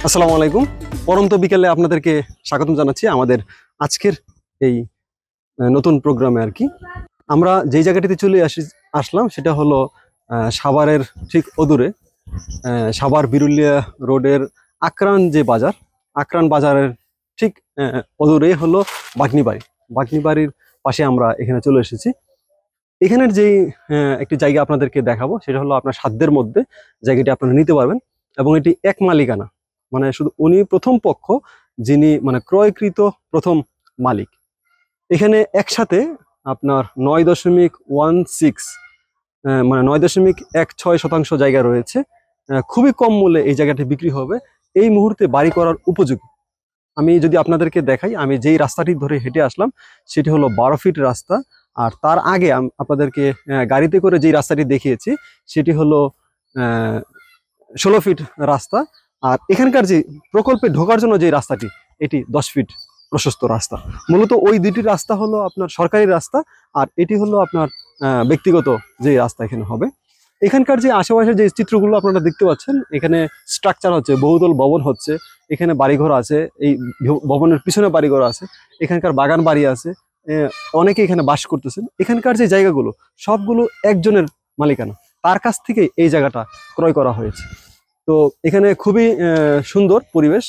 আসসালামু আলাইকুম। পরন্ত বিকেলে আপনাদেরকে স্বাগতম জানাচ্ছি আমাদের আজকের এই নতুন প্রোগ্রামে আর কি। আমরা যেই জায়গাটিতে আসলাম সেটা হলো সাভারের ঠিক অদূরে সাভার বিরুলিয়া রোডের আকরান যে বাজার, আকরান বাজারের ঠিক অদূরে হলো বাগনিবাড়ি। বাগনিবাড়ির পাশে আমরা এখানে চলে এসেছি। এখানের যেই একটি জায়গা আপনাদেরকে দেখাবো সেটা হলো আপনার সাধ্যের মধ্যে জায়গাটি আপনারা নিতে পারবেন এবং এটি এক মালিকানা, মানে শুধু উনি প্রথম পক্ষ, যিনি মানে ক্রয়কৃত প্রথম মালিক। এখানে একসাথে আপনার 9.16 মানে 9.16% জায়গা রয়েছে। খুবই কম মূল্যে এই জায়গাটি বিক্রি হবে, এই মুহূর্তে বাড়ি করার উপযোগী। আমি যদি আপনাদেরকে দেখাই, আমি যেই রাস্তাটি ধরে হেঁটে আসলাম সেটি হলো 12 ফিট রাস্তা। আর তার আগে আপনাদেরকে গাড়িতে করে যেই রাস্তাটি দেখিয়েছি সেটি হলো 16 ফিট রাস্তা। আর এখানকার যে প্রকল্পে ঢোকার জন্য যে রাস্তাটি, এটি 10 ফিট প্রশস্ত রাস্তা। মূলত ওই দুটি রাস্তা হলো আপনার সরকারি রাস্তা, আর এটি হলো আপনার ব্যক্তিগত যে রাস্তা এখানে হবে। এখানকার যে আশেপাশের যে চিত্রগুলো আপনারা দেখতে পাচ্ছেন, এখানে স্ট্রাকচার হচ্ছে, বহুতল ভবন হচ্ছে, এখানে বাড়িঘর আছে, এই ভবনের পিছনে বাড়িঘর আছে, এখানকার বাগান বাড়ি আছে, অনেকে এখানে বাস করতেছেন। এখানকার যে জায়গাগুলো সবগুলো একজনের মালিকানা, তার কাছ থেকে এই জায়গাটা ক্রয় করা হয়েছে। তো এখানে খুবই সুন্দর পরিবেশ,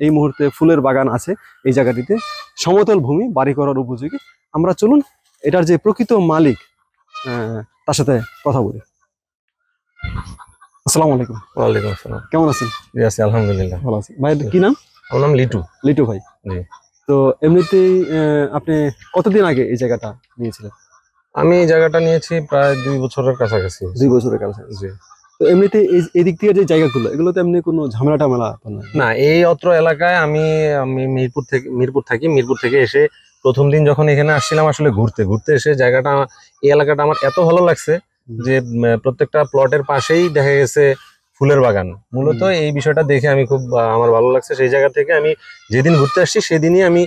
এই মুহূর্তে ফুলের বাগান আছে এই জায়গাটিতে, সমতল ভূমি, বাড়ি করার উপযোগী। আমরা চলুন এটার যে প্রকৃত মালিক তার সাথে কথা বলি। আসসালামু আলাইকুম। ওয়ালাইকুম আসসালাম। কেমন আছেন? জি আছি, আলহামদুলিল্লাহ ভালো আছি। ভাই কি নাম? আমার নাম লিটু। লিটু ভাই। জি। তো এমনিতেই আপনি কতদিন আগে এই জায়গাটা নিয়েছিলেন? আমি এই জায়গাটা নিয়েছি প্রায় 2 বছরের কাছাকাছি। 2 বছরের কাছাকাছি। জি। তো এমনিতে এই দিক থেকে যে জায়গাগুলো, এগুলো তো এমনি কোনো ঝামেলা টামেলা তো নাই? না, এই অত্র এলাকায় আমি আমি মিরপুর থাকি। মিরপুর থেকে এসে প্রথম দিন যখন এখানে আসছিলাম আসলে ঘুরতে এসে জায়গাটা, এই এলাকাটা আমার এত ভালো লাগছে যে প্রত্যেকটা প্লটের পাশেই দেখা গেছে ফুলের বাগান। মূলত এই বিষয়টা দেখে আমি খুব আমার ভালো লাগছে। সেই জায়গা থেকে আমি যেদিন ঘুরতে আসছি সেদিনই আমি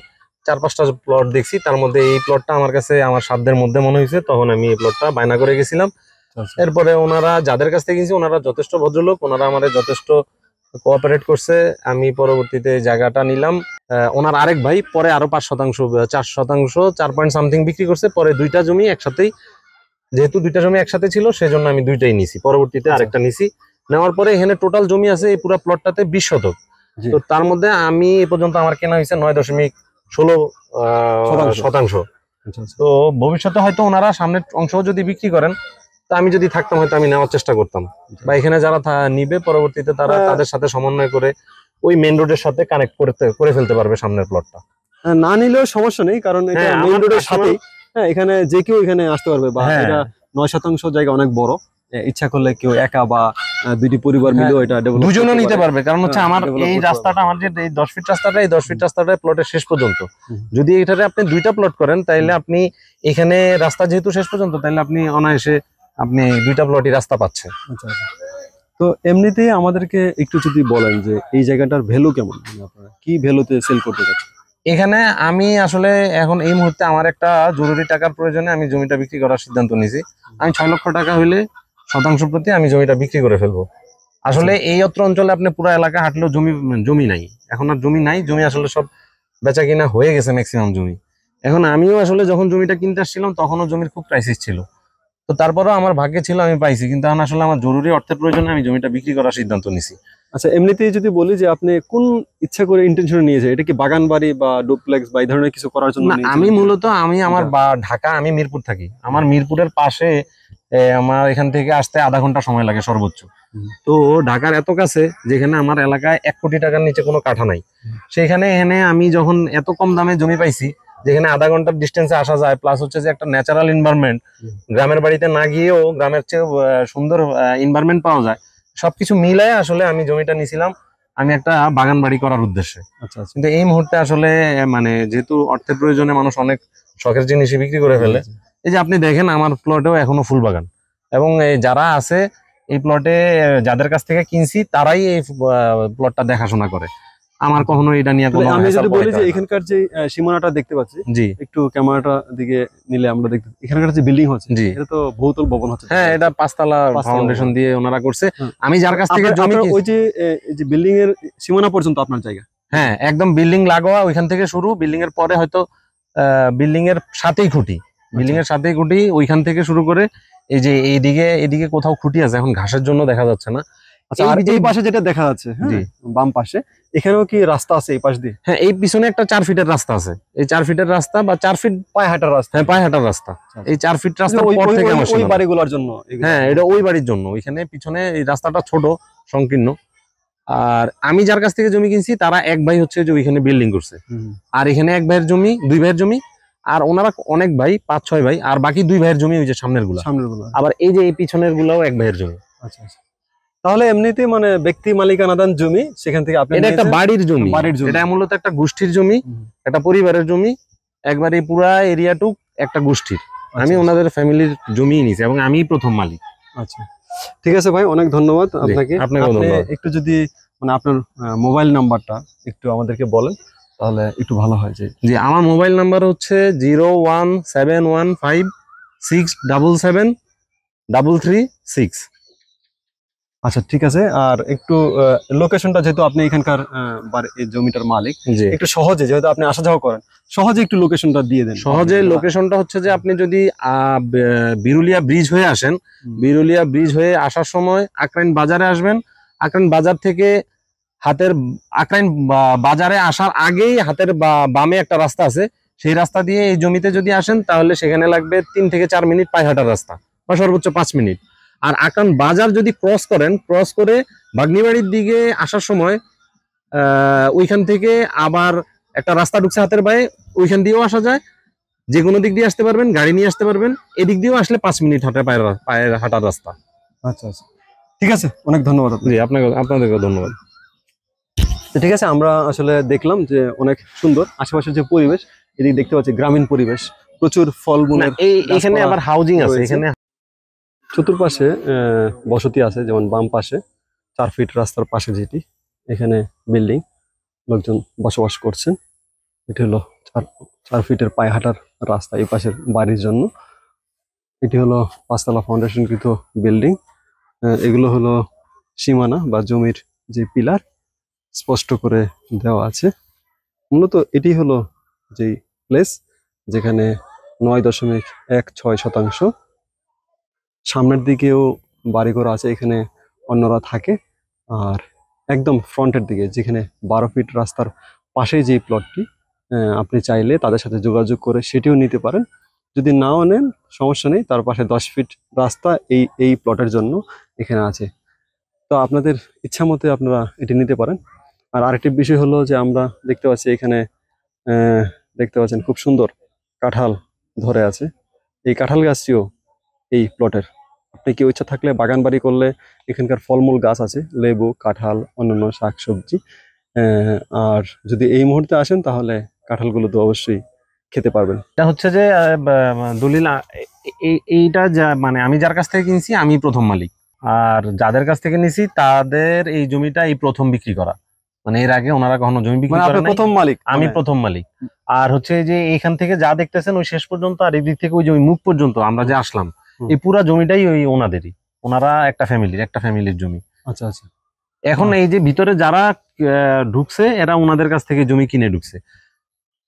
4-5টা প্লট দেখছি, তার মধ্যে এই প্লটটা আমার কাছে আমার সাধ্যের মধ্যে মনে হয়েছে, তখন আমি এই প্লটটা বায়না করে গেছিলাম। এরপরে ওনারা যাদের কাছ থেকে কিনছি ওনারা যথেষ্ট ভদ্রলোক, ওনারা আমাদের যথেষ্ট কোঅপারেট করছে। আমি পরবর্তীতে জায়গাটা নিলাম। ওনার আরেক ভাই পরে আরো 5%, 4 পয়েন্ট সামথিং বিক্রি করছে। পরে দুইটা জমি একসাথেই, যেহেতু দুইটা জমি একসাথে ছিল সেজন্য আমি দুইটাই নিছি। পরবর্তীতে আরেকটা নিছি। নেওয়ার পরে এখানে টোটাল জমি আছে এই পুরো প্লটটাতে 20 শতক। তো তার মধ্যে আমি এ পর্যন্ত আমার কেনা হয়েছে 9.16%। তো ভবিষ্যতে হয়তো ওনারা সামনের অংশ যদি বিক্রি করেন, তা আমি যদি থাকতাম হয়তো আমি নেওয়ার চেষ্টা করতাম, বা এখানে যারা নিবে পরবর্তীতে তারা তাদের সাথে সমন্বয় করে ওই মেইন রোডের সাথে কানেক্ট করে ফেলতে পারবে সামনের প্লটটা। না নিলেও সমস্যা নেই, কারণ এটা মেইন রোডের সাথেই। হ্যাঁ, এখানে যে কেউ এখানে আসতে পারবে, বা এটা 9% জায়গা অনেক বড়। ইচ্ছা করলে কেউ একা বা দুইটি পরিবার মিলেও এটা ডেভেলপ দুজনও নিতে পারবে। কারণ হচ্ছে আমার এই রাস্তাটা, আমার যে এই 10 ফিট রাস্তাটা, এই 10 ফিট রাস্তাটা প্লটের শেষ পর্যন্ত। যদি এটাতে আপনি দুইটা প্লট করেন তাইলে আপনি এখানে রাস্তা যেহেতু শেষ পর্যন্ত, তাইলে আপনি অনায়াসে আপনি দুইটা প্লটই রাস্তা পাচ্ছে। আচ্ছা। তো এমনিতেই আমাদেরকে একটু যদি বলেন যে এই জায়গাটার ভ্যালু কেমন, আপনারা কি ভ্যালুতে সেল করতে চাচ্ছেন? এখানে আমি আসলে এখন এই মুহূর্তে আমার একটা জরুরি টাকার প্রয়োজনে আমি জমিটা বিক্রি করার সিদ্ধান্ত নিয়েছি। আমি 6 লক্ষ টাকা হইলে শতাংশ প্রতি আমি জমিটা বিক্রি করে ফেলবো। আসলে এই অত্র অঞ্চলে আপনি পুরো এলাকা হাঁটলেও জমি নাই, এখন আর জমি নাই। জমি আসলে সব বেচা কিনা হয়ে গেছে ম্যাক্সিমাম জমি। এখন আমিও আসলে যখন জমিটা কিনতে আসছিলাম তখনও জমির খুব ক্রাইসিস ছিল। তো তারপরেও আমার ভাগ্যে ছিল, আমি পাইছি। কিন্তু এখন আসলে আমার জরুরি অর্থের প্রয়োজনে আমি জমিটা বিক্রি করার সিদ্ধান্ত নিছি। আচ্ছা, এমনিতেই যদি বলি যে আপনি কোন ইচ্ছা করে ইন্টেনশন নিয়েছে, এটা কি বাগান বাড়ি বা ডুপ্লেক্স বা এই ধরনের কিছু করার জন্য? আমি মূলত আমার ঢাকা, আমি মিরপুর থাকি। আমার মিরপুরের পাশে, আমার এখান থেকে আসতে আধা ঘন্টা সময় লাগে সর্বোচ্চ। তো ঢাকার এত কাছে, যেখানে আমার এলাকায় 1 কোটি টাকার নিচে কোনো কাঠা নাই, সেখানে এখানে আমি যখন এত কম দামে জমি পাইছি, যেখানে আধা ঘন্টার ডিস্টেন্সে আসা যায়, প্লাস হচ্ছে যে একটা ন্যাচারাল এনভায়রনমেন্ট, গ্রামের বাড়িতে না গিয়েও গ্রামের চেয়ে সুন্দর এনভায়রনমেন্ট পাওয়া যায়, সবকিছু মিলায় আসলে আমি জমিটা নিয়েছিলাম আমি একটা বাগান বাড়ি করার উদ্দেশ্যে। আচ্ছা। কিন্তু এই মুহূর্তে আসলে মানে যেহেতু অর্থের প্রয়োজনে মানুষ অনেক শখের জিনিসই বিক্রি করে ফেলে। এই যে আপনি দেখেন আমার প্লটেও এখনো ফুল বাগান, এবং যারা আছে এই প্লটে, যাদের কাছ থেকে কিনছি তারাই এই প্লটটা দেখাশোনা করে। আমার কখনো এটা নিয়ে তাহলে কোনো আমি hassle যদি বলি পোহাইতে যে হয় না। এখানকার যে সীমানাটা দেখতে পাচ্ছি, জি একটু ক্যামেরাটা দিকে নিলে আমরা দেখতে এখানকার যে বিল্ডিং হচ্ছে, জি এটা তো বহুতল ভবন হচ্ছে। হ্যাঁ, এটা 5 তলা পাঁচতলা ফাউন্ডেশন ভবন। দিয়ে ওনারা করছে। হ্যাঁ। আমি যার কাছ থেকে আপনার জমি আপনার ওই যে এই যে বিল্ডিং এর সীমানা পর্যন্ত আপনার জায়গা? হ্যাঁ, একদম বিল্ডিং লাগোয়া, ওইখান থেকে শুরু, বিল্ডিং এর পরে হয়তো বিল্ডিং এর সাথেই খুঁটি, বিল্ডিং এর সাথেই খুঁটি, ওইখান থেকে শুরু করে এই যে এইদিকে এদিকে কোথাও খুঁটি আছে, এখন ঘাসের জন্য দেখা যাচ্ছে না। আচ্ছা, আর এই পাশে যেটা দেখা যাচ্ছে, হ্যাঁ, জি বাম পাশে, এখানেও কি রাস্তা আছে এই পাশ দিয়ে? হ্যাঁ, এই পিছনে একটা 4 ফিটের রাস্তা আছে, এই 4 ফিটের রাস্তা বা 4 ফিট পায়ে হাঁটার রাস্তা? হ্যাঁ পায়ে হাঁটার রাস্তা, এই 4 ফিট রাস্তার ওই পর ওই- থেকে ওই- আমার ওই সীমানা। বাড়িগুলোর জন্য এগুলো? হ্যাঁ, এটা ওই বাড়ির জন্য, ওইখানে পিছনে এই রাস্তাটা ছোট সংকীর্ণ। আর আমি যার কাছ থেকে জমি কিনছি তারা এক ভাই হচ্ছে যে ওইখানে বিল্ডিং করছে, হুম, আর এখানে এক ভাইয়ের জমি, 2 ভাইয়ের জমি, আর ওনারা অনেক ভাই, 5-6 ভাই, আর বাকি 2 ভাইয়ের জমি ওই যে সামনের গুলা, সামনের গুলো। আবার এই যে এই পিছনের গুলাও এক ভাইয়ের জমি। আচ্ছা আচ্ছা, তাহলে এমনিতে মানে ব্যক্তি মালিকানাদান জমি, সেখান থেকে আপনি এটা একটা নিয়েছেন? বাড়ির জমি, বাড়ির জমি। এটা মূলত একটা গোষ্ঠীর জমি, হুম। একটা পরিবারের জমি, একবারে পুরা এরিয়াটুক একটা গোষ্ঠীর। আমি আচ্ছা, ওনাদের ফ্যামিলির জমি নিয়েছি এবং আমি প্রথম মালিক। আচ্ছা, ঠিক আছে ভাই, অনেক ধন্যবাদ আপনাকে। আপনাকেও আপনি ধন্যবাদ। একটু যদি মানে আপনার মোবাইল নাম্বারটা একটু আমাদেরকে বলেন তাহলে একটু ভালো হয়। যে জি, আমার মোবাইল নাম্বার হচ্ছে 01715677336। আচ্ছা, ঠিক আছে। আর একটু লোকেশনটা, যেহেতু আপনি এখানকার এই জমিটার মালিক, জি, একটু সহজে, যেহেতু আপনি আসা যাওয়া করেন, সহজে একটু লোকেশনটা দিয়ে দেন। সহজে লোকেশনটা হচ্ছে যে আপনি যদি বিরুলিয়া ব্রিজ হয়ে আসেন, হুম। বিরুলিয়া ব্রিজ হয়ে আসার সময় আক্রাইন বাজারে আসবেন। আক্রাইন বাজার থেকে আক্রাইন বাজারে আসার আগেই হাতের বামে একটা রাস্তা আছে, সেই রাস্তা দিয়ে এই জমিতে যদি আসেন তাহলে সেখানে লাগবে 3 থেকে 4 মিনিট পায়ে হাঁটার রাস্তা, বা সর্বোচ্চ 5 মিনিট। আর আক্রাইন বাজার যদি ক্রস করেন, ক্রস করে বাগনিবাড়ির দিকে আসার সময় ওইখান থেকে আবার একটা রাস্তা ঢুকছে হাতের বায়ে, ওইখান দিয়েও আসা যায়। যে কোনো দিক দিয়ে আসতে পারবেন, গাড়ি নিয়ে আসতে পারবেন, এদিক দিয়েও আসলে 5 মিনিট পায়ের হাঁটার রাস্তা। আচ্ছা আচ্ছা, ঠিক আছে, অনেক ধন্যবাদ আপনাকে। জি, আপনাদেরকে ধন্যবাদ। তো ঠিক আছে, আমরা আসলে দেখলাম যে অনেক সুন্দর আশেপাশের যে পরিবেশ, এদিকে দেখতে পাচ্ছি গ্রামীণ পরিবেশ, প্রচুর ফলমূলের এখানে গাছপালা আবার হাউজিং আছে, রয়েছে। এখানে চতুর্পাশে বসতি আছে, যেমন বাম পাশে 4 ফিট রাস্তার পাশে যেটি, এখানে বিল্ডিং, লোকজন বসবাস করছেন। এটি হলো 4 ফিটের পায়ে হাঁটার রাস্তা এই পাশের বাড়ির জন্য। এটি হলো 5 তলা ফাউন্ডেশনকৃত বিল্ডিং। এগুলো হলো সীমানা বা জমির যে পিলার, স্পষ্ট করে দেওয়া আছে। মূলত এটি হলো যেই প্লেস যেখানে 9.16% সামনের দিকেও বাড়িঘর আছে, এখানে অন্যরা থাকে। আর একদম ফ্রন্টের দিকে, যেখানে 12 ফিট রাস্তার পাশেই যে প্লটটি, আপনি চাইলে তাদের সাথে যোগাযোগ করে সেটিও নিতে পারেন। যদি নাও নেন সমস্যা নেই, তার পাশে 10 ফিট রাস্তা এই প্লটের জন্য এখানে আছে। তো আপনাদের ইচ্ছা মতে আপনারা এটি নিতে পারেন। আর আরেকটি বিষয় হলো যে আমরা দেখতে পাচ্ছি এখানে, আহ, দেখতে পাচ্ছেন খুব সুন্দর কাঁঠাল ধরে আছে। এই কাঁঠাল গাছটিও এই প্লটের। আপনি কেউ ইচ্ছা থাকলে বাগান বাড়ি করলে এখানকার ফলমূল গাছ আছে, লেবু, কাঁঠাল, অন্যান্য শাকসবজি। আর যদি এই মুহূর্তে আসেন তাহলে কাঁঠালগুলো তো অবশ্যই খেতে পারবেন। এটা হচ্ছে যে দলিল এইটা মানে আমি যার কাছ থেকে কিনছি আমি প্রথম মালিক, আর যাদের কাছ থেকে নিছি তাদের এই জমিটা এই প্রথম বিক্রি করা, মানে এর আগে ওনারা কখনো জমি বিক্রি মানে করে আপনি নাই, প্রথম মালিক? আমি মানে প্রথম মালিক। আর হচ্ছে যে এখান থেকে যা দেখতেছেন ওই শেষ পর্যন্ত, আর এই দিক থেকে ওই যে ওই মুখ পর্যন্ত আমরা যে আসলাম, হুম। এই পুরা জমিটাই ওই ওনাদেরই, ওনারা একটা ফ্যামিলির জমি। আচ্ছা আচ্ছা, এখন এই যে ভিতরে যারা ঢুকছে এরা ওনাদের কাছ থেকে জমি কিনে ঢুকছে।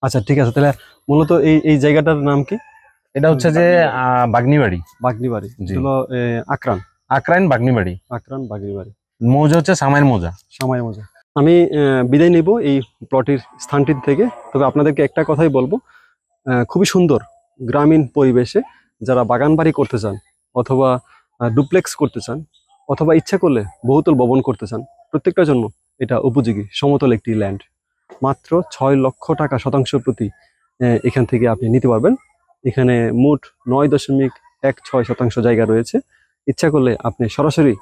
আচ্ছা, ঠিক আছে। তাহলে মূলত এই জায়গাটার নাম কি? এটা হচ্ছে যে বাগনিবাড়ি, বাগনিবাড়ি। জি। হলো আক্রান আক্রাইন বাগনিবাড়ি, আক্রান বাগনিবাড়ি, মৌজা হচ্ছে সামাইর মৌজা। সময় মজা। আমি বিদায় নিব এই প্লটের স্থানটির থেকে। তবে আপনাদেরকে একটা কথাই বলবো, খুবই সুন্দর গ্রামীণ পরিবেশে যারা বাগান বাড়ি করতে চান, অথবা ডুপ্লেক্স করতে চান, অথবা ইচ্ছা করলে বহুতল ভবন করতে চান, প্রত্যেকটার জন্য এটা উপযোগী সমতল একটি ল্যান্ড। মাত্র 6 লক্ষ টাকা শতাংশ প্রতি এখান থেকে আপনি নিতে পারবেন। এখানে মোট 9.16% জায়গা রয়েছে। ইচ্ছা করলে আপনি সরাসরি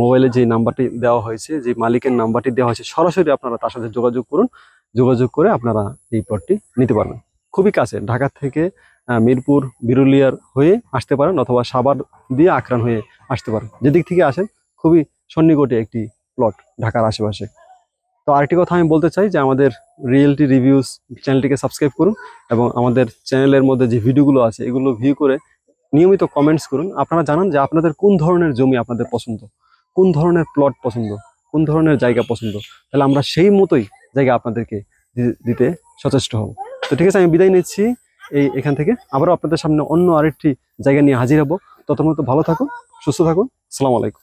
মোবাইলে যে নাম্বারটি দেওয়া হয়েছে, যে মালিকের নাম্বারটি দেওয়া হয়েছে, সরাসরি আপনারা তার সাথে যোগাযোগ করুন। যোগাযোগ করে আপনারা এই প্লটটি নিতে পারবেন। খুবই কাছে, ঢাকা থেকে মিরপুর বিরুলিয়ার হয়ে আসতে পারেন, অথবা সাভার দিয়ে আক্রান হয়ে আসতে পারেন। যেদিক থেকে আসেন খুবই সন্নিকটে একটি প্লট ঢাকার আশেপাশে। তো আরেকটি কথা আমি বলতে চাই যে আমাদের রিয়েলটি রিভিউস চ্যানেলটিকে সাবস্ক্রাইব করুন এবং আমাদের চ্যানেলের মধ্যে যে ভিডিওগুলো আছে এগুলো ভিউ করে নিয়মিত কমেন্টস করুন। আপনারা জানান যে আপনাদের কোন ধরনের জমি আপনাদের পছন্দ, কোন ধরনের প্লট পছন্দ, কোন ধরনের জায়গা পছন্দ, তাহলে আমরা সেই মতোই জায়গা আপনাদেরকে দিতে সচেষ্ট হব। তো ঠিক আছে, আমি বিদায় নিচ্ছি এখান থেকে। আবারও আপনাদের সামনে অন্য আরেকটি জায়গা নিয়ে হাজির হব। ততক্ষণ ভালো থাকুন, সুস্থ থাকুন। আসসালামু আলাইকুম।